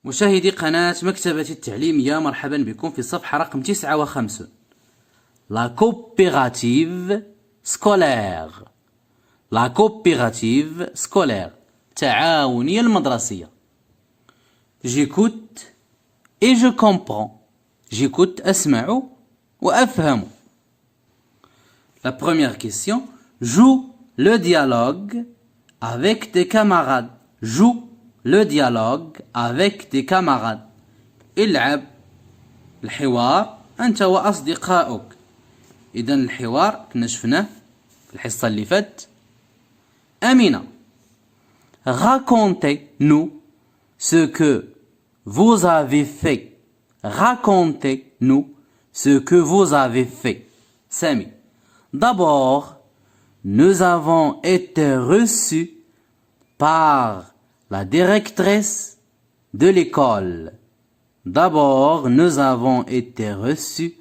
مشاهدي قناة مكتبة التعليمية، مرحبا بكم في الصفحة رقم 59. La coopérative scolaire. La coopérative scolaire. تعاونية المدرسية. J'écoute et je comprends. J'écoute أسمع وأفهم. La première question. Joue le dialogue avec tes camarades. Joue le dialogue avec tes camarades. العب الحوار أنت وأصدقائك. إذن الحوار كنا شفناه في الحصة اللي فاتت. أمينة. Racontez-nous ce que vous avez fait. Racontez-nous ce que vous avez fait. Sami. D'abord, nous avons été reçus par la directrice de l'école. D'abord, nous avons été reçus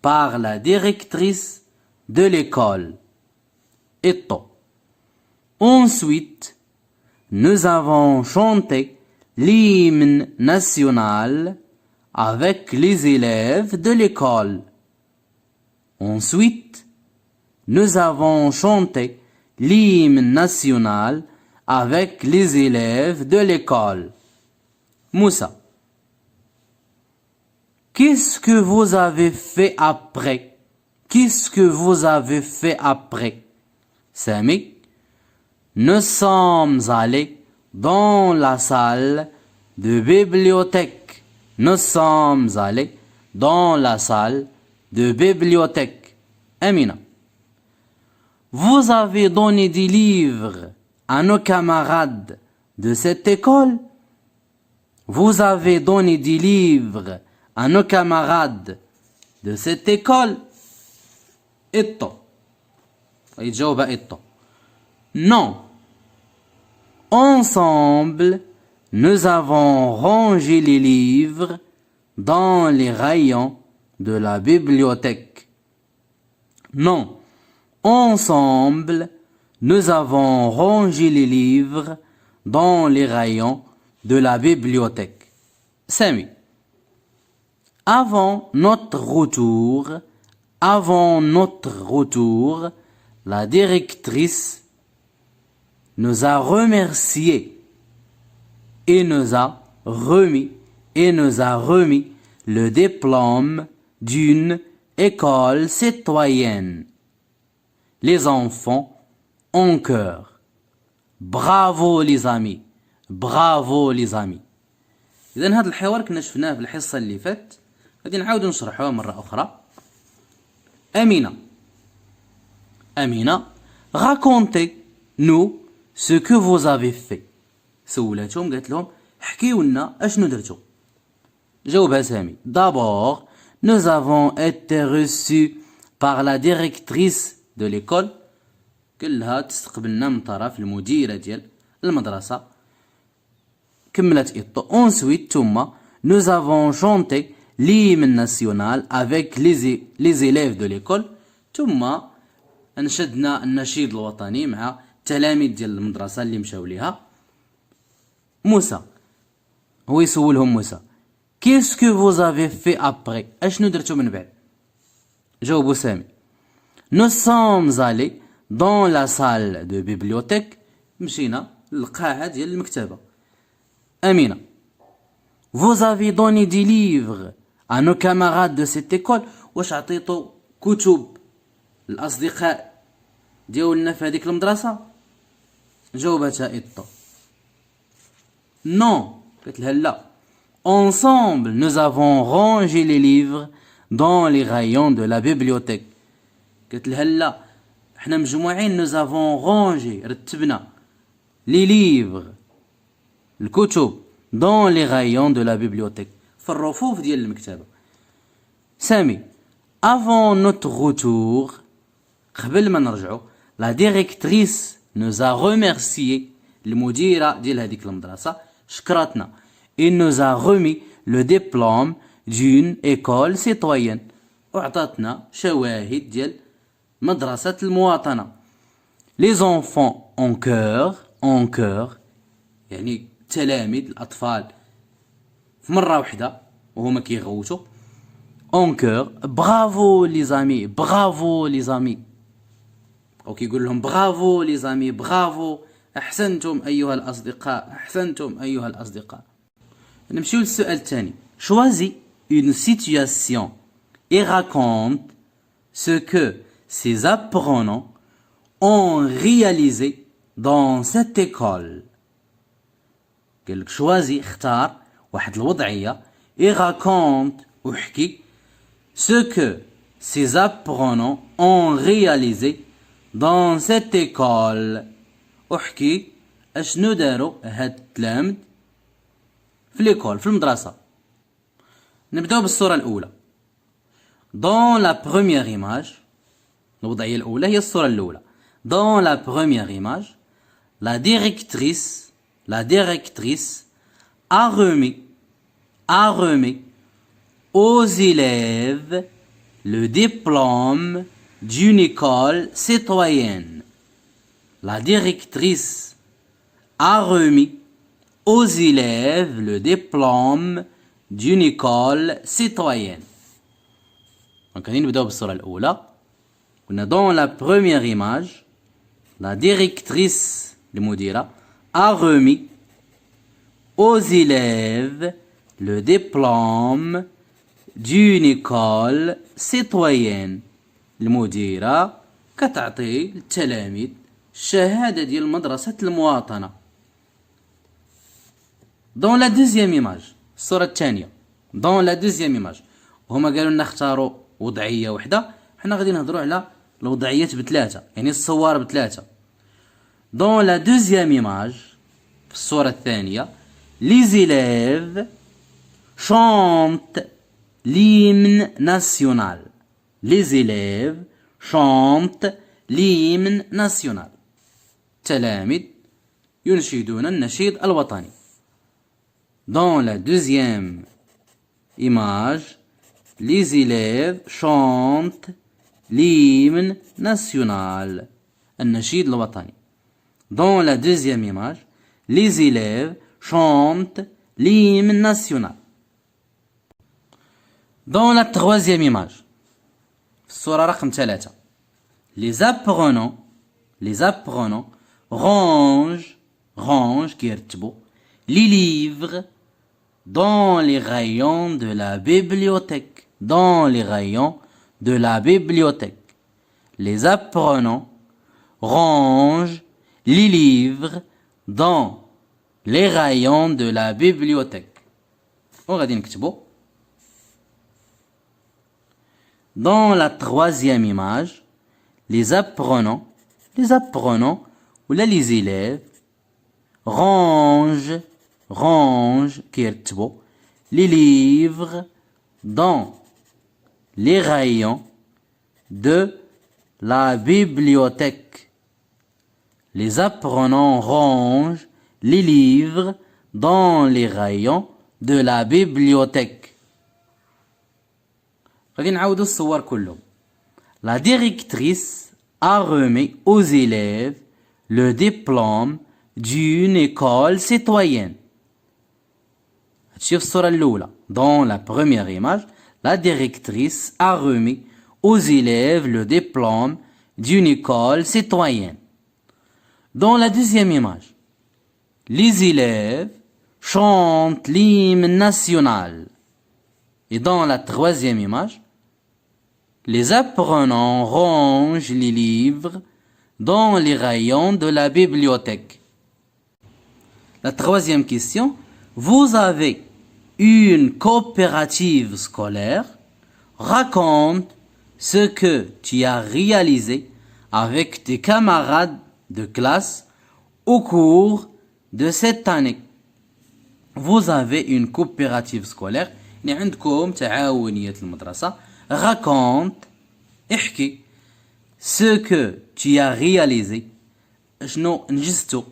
par la directrice de l'école. Eto. Ensuite, nous avons chanté l'hymne national avec les élèves de l'école. Ensuite, nous avons chanté l'hymne national avec les élèves de l'école. Moussa. Qu'est-ce que vous avez fait après? Qu'est-ce que vous avez fait après? Sami. Nous sommes allés dans la salle de bibliothèque. Nous sommes allés dans la salle de bibliothèque. Amina. Vous avez donné des livres à nos camarades de cette école? Vous avez donné des livres à nos camarades de cette école? Etto. يجاوب etto. Non. Ensemble, nous avons rangé les livres dans les rayons de la bibliothèque. Non. Ensemble, nous avons rangé les livres dans les rayons de la bibliothèque. Sami. Avant notre retour, la directrice nous a remerciés et nous a remis le diplôme d'une école citoyenne. Les enfants en chœur. Bravo les amis. Bravo les amis. إذن هذا الحوار كنا شفناه في الحصة اللي فات، غادي نعاود نشرحوه مرة أخرى. أمينة. Racontez-nous ce que vous avez fait. سولاتهم قالت لهم حكيوا لنا أشنو درتو. جاوبها سامي. D'abord, nous avons été reçus par la directrice de l'école. كلها تستقبلنا من طرف المديرة ديال المدرسة. كملت إطو. Ensuite, ثم nous avons chanté l'hymne national avec les élèves de l'école. ثم أنشدنا النشيد الوطني مع التلاميذ ديال المدرسة اللي مشاو ليها. موسى. هو يسولهم موسى. Qu'est-ce que vous avez fait après? أشنو درتو من بعد؟ جاوبوا سامي. Nous sommes allés dans la salle de bibliothèque. مشينا للقاعة ديال المكتبة. أمينة. Vous avez donné des livres à nos camarades de cette école. واش عطيتو كتب الأصدقاء ديالنا في هذيك المدرسة؟ جاوبتها إطو. Non. قالت لها لا. Ensemble, nous avons rangé les livres dans les rayons de la bibliothèque. قالت لها لا. احنا مجموعين nous avons rangé رتبنا les livres الكتب dans les rayons de la bibliothèque في الرفوف ديال المكتبة. سامي. Avant notre retour, قبل ما نرجعوا, la directrice nous a remercié. المديرة ديال هذيك المدرسة شكرتنا. Il nous a remis le diplôme d'une école citoyenne. وعطاتنا شواهد ديال مدرسة المواطنة. Les enfants en chœur يعني تلاميذ الأطفال مرة واحدة وهما كيغوتوا اون كور برافو لي زامي برافو لي زامي، او كيقول لهم برافو لي زامي برافو احسنتم ايها الاصدقاء احسنتم ايها الاصدقاء. نمشيو للسؤال الثاني. choisis une situation et raconte ce que ces apprenants ont réalisé dans cette école. قال لك شوازي اختار واحد الوضعية et raconte وحكي ce que ces apprenants ont réalisé dans cette école. وحكي اشنو داروا هاد التلامذ في ليكول في المدرسة. نبداو بالصورة الأولى. dans la première image الوضعية الأولى هي الصورة الأولى. dans la première image la directrice a remis aux élèves le diplôme d'une école citoyenne. La directrice a remis aux élèves le diplôme d'une école citoyenne. Donc, on va بالصورة الأولى. On a dans la première image, la directrice, المديرة, a remis aux élèves le diplôme d'une école citoyenne. المديرة كتعطي التلاميذ الشهادة ديال مدرسة المواطنة. dans la deuxième image الصورة الثانية. dans la deuxième image هما قالوا لنا اختاروا وضعية وحدة، حنا غادي نهضروا على الوضعيات بثلاثة، يعني الصور بثلاثة. dans la deuxième image في الصورة الثانية les élèves chantent l'hymne national. les élèves chantent l'hymne national. تلاميذ ينشدون النشيد الوطني. dans la deuxième image les élèves chantent l'hymne national. النشيد الوطني. dans la deuxième image les élèves chantent l'hymne national. dans la troisième image الصورة رقم 3 les apprenants rangent كيرتبوا les livres dans les rayons de la bibliothèque. dans les rayons de la bibliothèque. les apprenants rangent les livres dans les rayons de la bibliothèque. وغادي نكتبوا. dans la troisième image les apprenants ou les élèves rangent كيرتبوا les livres dans les rayons de la bibliothèque. les apprenants rangent les livres dans les rayons de la bibliothèque. غادي نعاودوا الصور كلهم. la directrice a remis aux élèves le diplôme d'une école citoyenne. هادشي في الصورة الأولى. dans la première image la directrice a remis aux élèves le diplôme d'une école citoyenne. dans la deuxième image les élèves chantent l'hymne national. et dans la troisième image les apprenants rangent les livres dans les rayons de la bibliothèque. La troisième question. vous avez une coopérative scolaire. raconte ce que tu as réalisé avec tes camarades de classe au cours de cette année. vous avez une coopérative scolaire. يعني عندكم تعاونية المدرسة. raconte احكي ce que tu as réalisé اشنو نجزتو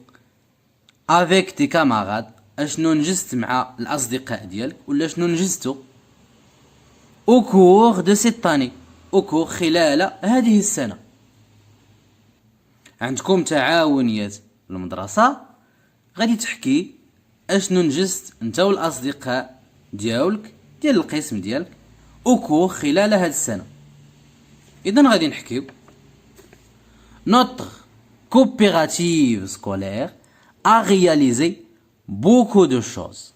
avec tes camarades اشنو نجزت مع الأصدقاء ديالك ولا شنو نجزتو au cours de cette année. au cours خلال هذه السنة. عندكم تعاونية المدرسة غادي تحكي اشنو نجزت انت والأصدقاء ديال القسم ديالك أو خلال هاد السنة. إذن غادي نحكيو Notre coopérative scolaire a réalisé beaucoup de choses.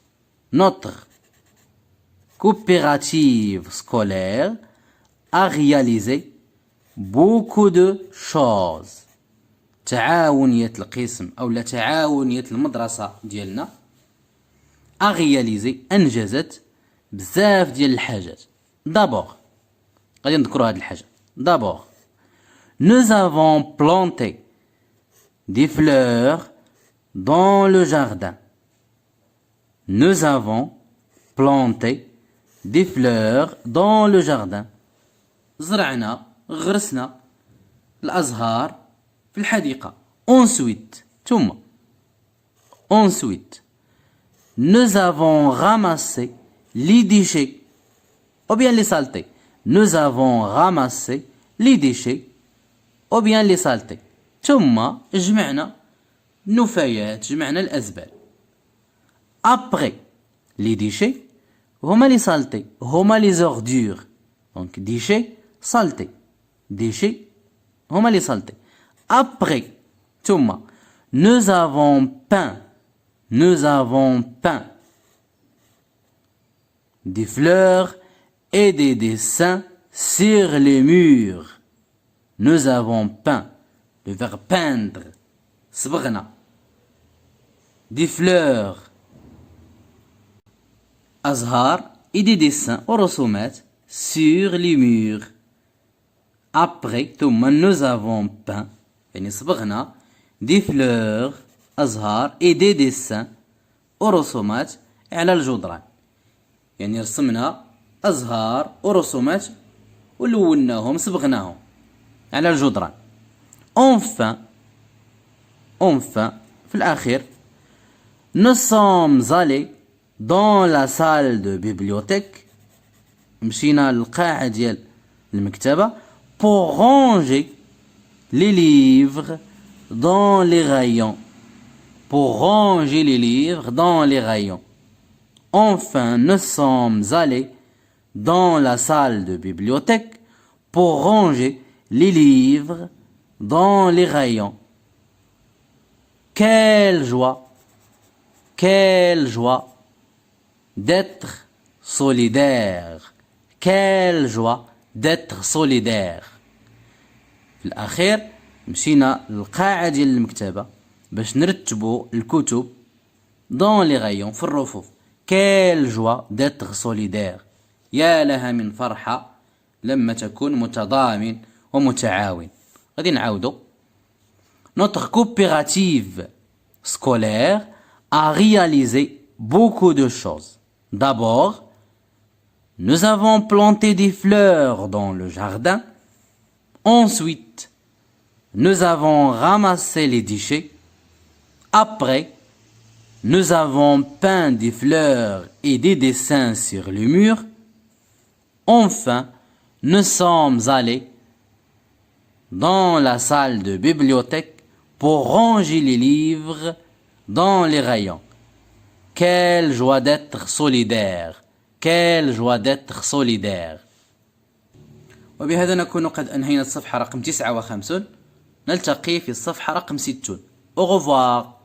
Notre coopérative scolaire a réalisé beaucoup de choses. تعاونية القسم أو تعاونية المدرسة ديالنا a réalisé أنجزت بزاف ديال الحاجات. D'abord غادي نذكروا هاد الحاجة. D'abord nous avons planté des fleurs dans le jardin. Nous avons planté des fleurs dans le jardin. زرعنا غرسنا الأزهار في الحديقة. Ensuite nous avons ramassé les déchets ou bien les saletés. Nous avons ramassé les déchets ou bien les saletés. ثم جمعنا النفايات جمعنا الأزبال. Après les déchets هما les saletés هما les ordures. Donc déchets saletés déchets هما les saletés. Après ثم nous avons peint des fleurs et des dessins sur les murs. Nous avons peint, le verbe peindre, صبغنا, des fleurs, أزهار, et des dessins, ورسومات, sur les murs. Après, ثم nous avons peint, يعني صبغنا, des fleurs, أزهار, et des dessins, ورسومات, على الجدران. يعني رسمنا أزهار ورسومات ولوناهم صبغناهم على الجدران. Enfin في الأخير nous sommes allés dans la salle de bibliothèque. مشينا للقاعة ديال المكتبة pour ranger les livres dans les rayons. Pour ranger les livres dans les rayons. Enfin, nous sommes allés dans la salle de bibliothèque pour ranger les livres dans les rayons. Quelle joie d'être solidaire. Quelle joie d'être solidaire. في الأخير مشينا للقاعة ديال المكتبة باش نرتبوا الكتب dans les rayons في الرفوف. Quelle joie d'être solidaire. يا لها من فرحة لما تكون متضامن ومتعاون. غادي نعاودو. Notre coopérative scolaire a réalisé beaucoup de choses. D'abord, nous avons planté des fleurs dans le jardin. Ensuite, nous avons ramassé les déchets. Après, nous avons peint des fleurs et des dessins sur le mur. Enfin, nous sommes allés dans la salle de bibliothèque pour ranger les livres dans les rayons. Quelle joie d'être solidaire. Quelle joie d'être solidaire. وبهذا نكون قد أنهينا الصفحة رقم 59. نلتقي في الصفحة رقم 60. Au revoir.